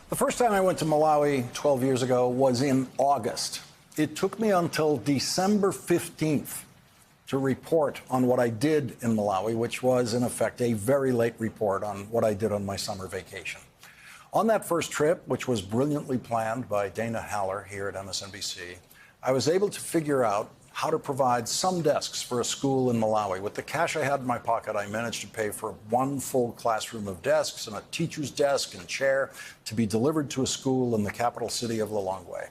The first time I went to Malawi 12 years ago was in August. It took me until December 15th to report on what I did in Malawi, which was, in effect, a very late report on what I did on my summer vacation. On that first trip, which was brilliantly planned by Dana Haller here at MSNBC, I was able to figure out how to provide some desks for a school in Malawi. With the cash I had in my pocket, I managed to pay for one full classroom of desks and a teacher's desk and chair to be delivered to a school in the capital city of Lilongwe.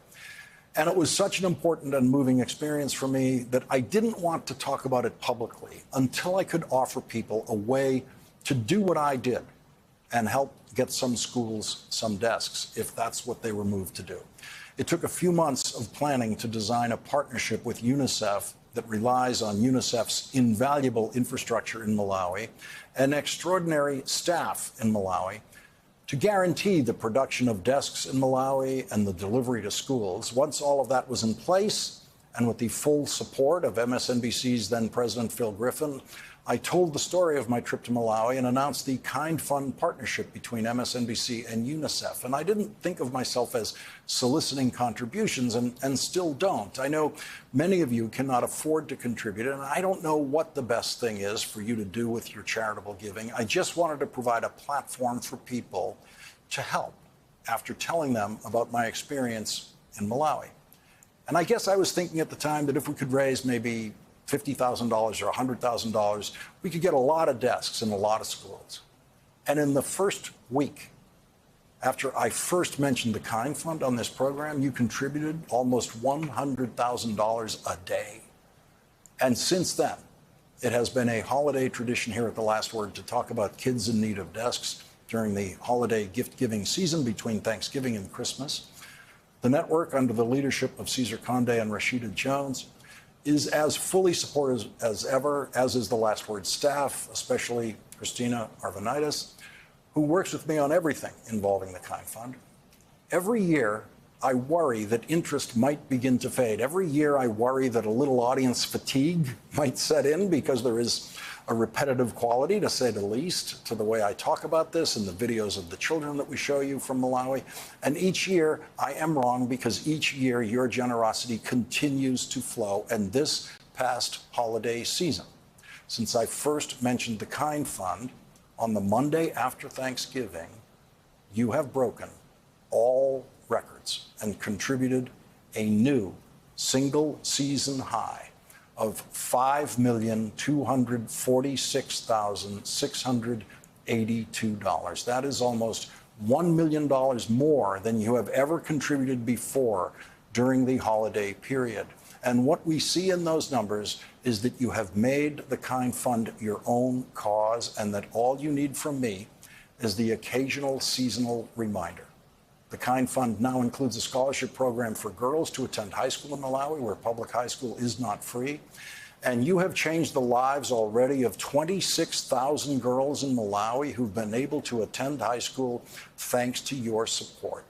And it was such an important and moving experience for me that I didn't want to talk about it publicly until I could offer people a way to do what I did and help get some schools some desks, if that's what they were moved to do. It took a few months of planning to design a partnership with UNICEF that relies on UNICEF's invaluable infrastructure in Malawi and extraordinary staff in Malawi to guarantee the production of desks in Malawi and the delivery to schools. Once all of that was in place, and with the full support of MSNBC's then President Phil Griffin, I told the story of my trip to Malawi and announced the Kind Fund partnership between MSNBC and UNICEF. And I didn't think of myself as soliciting contributions, and still don't. I know many of you cannot afford to contribute, and I don't know what the best thing is for you to do with your charitable giving. I just wanted to provide a platform for people to help after telling them about my experience in Malawi. And I guess I was thinking at the time that if we could raise maybe $50,000 or $100,000, we could get a lot of desks in a lot of schools. And in the first week, after I first mentioned the Kind Fund on this program, you contributed almost $100,000 a day. And since then, it has been a holiday tradition here at The Last Word to talk about kids in need of desks during the holiday gift-giving season between Thanksgiving and Christmas. The network, under the leadership of Cesar Conde and Rashida Jones, is as fully supportive as ever, as is the Last Word staff, especially Christina Arvanitis, who works with me on everything involving the Kind Fund. Every year, I worry that interest might begin to fade. Every year, I worry that a little audience fatigue might set in because there is a repetitive quality, to say the least, to the way I talk about this and the videos of the children that we show you from Malawi. And each year, I am wrong because each year your generosity continues to flow. And this past holiday season, since I first mentioned the Kind Fund on the Monday after Thanksgiving, you have broken all records and contributed a new single season high of $5,246,682. That is almost $1 million more than you have ever contributed before during the holiday period. And what we see in those numbers is that you have made the Kind Fund your own cause, and that all you need from me is the occasional seasonal reminder. The Kind Fund now includes a scholarship program for girls to attend high school in Malawi, where public high school is not free. And you have changed the lives already of 26,000 girls in Malawi who've been able to attend high school thanks to your support.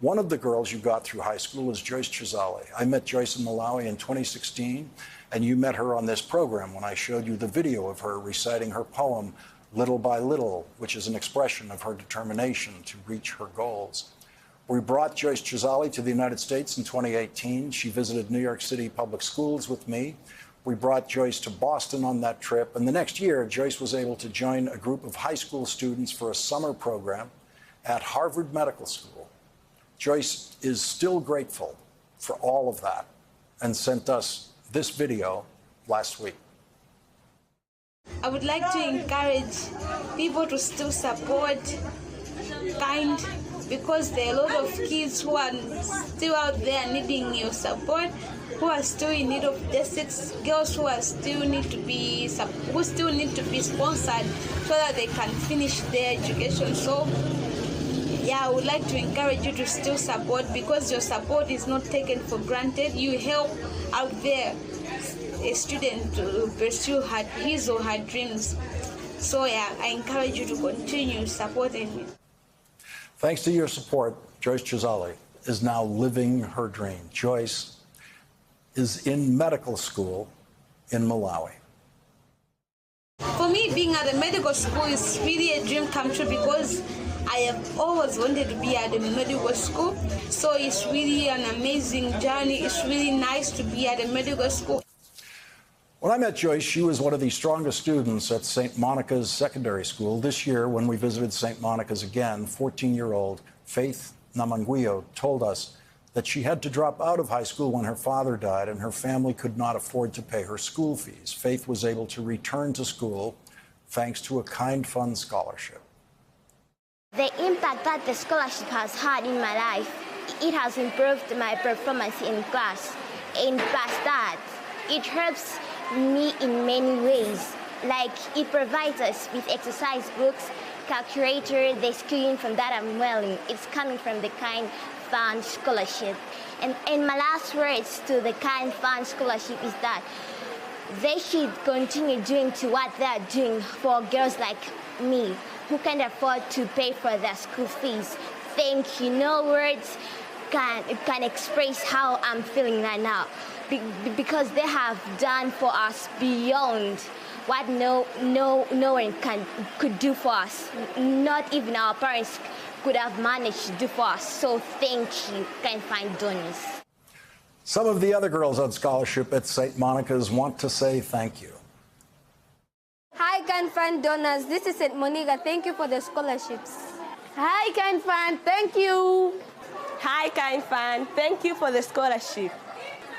One of the girls you got through high school is Joyce Chizale. I met Joyce in Malawi in 2016, and you met her on this program when I showed you the video of her reciting her poem, Little by Little, which is an expression of her determination to reach her goals. We brought Joyce Chizale to the United States in 2018. She visited New York City public schools with me. We brought Joyce to Boston on that trip. And the next year, Joyce was able to join a group of high school students for a summer program at Harvard Medical School. Joyce is still grateful for all of that and sent us this video last week. I would like to encourage people to still support Kind, because there are a lot of kids who are still out there needing your support, who are still in need of desks, girls who are still need to be sponsored so that they can finish their education. So yeah, I would like to encourage you to still support, because your support is not taken for granted. You help out there a student to pursue his or her dreams. So yeah, I encourage you to continue supporting me. Thanks to your support, Joyce Chizale is now living her dream. Joyce is in medical school in Malawi. For me, being at the medical school is really a dream come true, because I have always wanted to be at a medical school, so it's really an amazing journey. It's really nice to be at a medical school. When I met Joyce, she was one of the strongest students at St. Monica's Secondary School. This year, when we visited St. Monica's again, 14-year-old Faith Namanguio told us that she had to drop out of high school when her father died and her family could not afford to pay her school fees. Faith was able to return to school thanks to a Kind Fund scholarship. The impact that the scholarship has had in my life, it has improved my performance in class. And plus that, it helps me in many ways. Like it provides us with exercise books, calculator, the school uniform that I'm wearing. It's coming from the Kind Fund scholarship. And my last words to the Kind Fund scholarship is that they should continue doing to what they are doing for girls like me who can't afford to pay for their school fees. Thank you. No words can express how I'm feeling right now, because they have done for us beyond what no one could do for us. Not even our parents could have managed to do for us. So thank you, Kind Fund donors. Some of the other girls on scholarship at St. Monica's want to say thank you. Hi, Kind Fund donors. This is St. Monica. Thank you for the scholarships. Hi, Kind Fund. Thank you. Hi, Kind Fund. Thank you for the scholarship.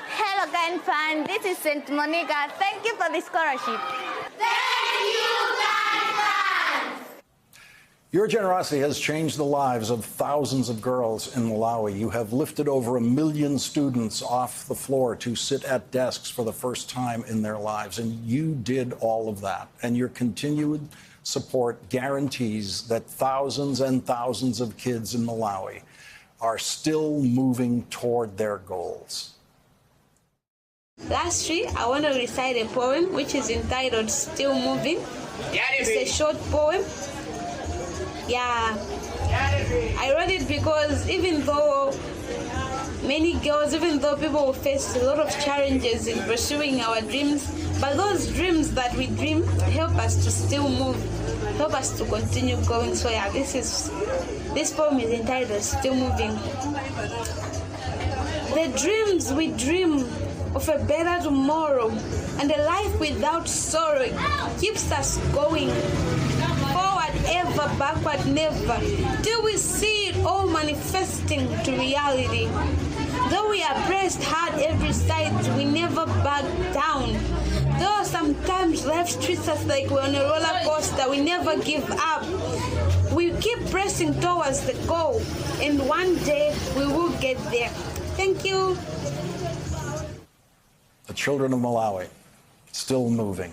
Hello, Kind Fund. This is St. Monica. Thank you for the scholarship. Thank you, Kind Fund. Your generosity has changed the lives of thousands of girls in Malawi. You have lifted over 1 million students off the floor to sit at desks for the first time in their lives. And you did all of that. And your continued support guarantees that thousands and thousands of kids in Malawi are still moving toward their goals. Lastly, I want to recite a poem which is entitled Still Moving. It's a short poem. Yeah, I wrote it because even though many girls, even though people will face a lot of challenges in pursuing our dreams, but those dreams that we dream help us to still move, help us to continue going. So yeah, this poem is entitled Still Moving. The dreams we dream of a better tomorrow and a life without sorrow keeps us going. Forward ever, backward never, till we see it all manifesting to reality. Though we are pressed hard every side, we never back down. Though sometimes life treats us like we're on a roller coaster, we never give up. We keep pressing towards the goal, and one day we will get there. Thank you. The children of Malawi, still moving.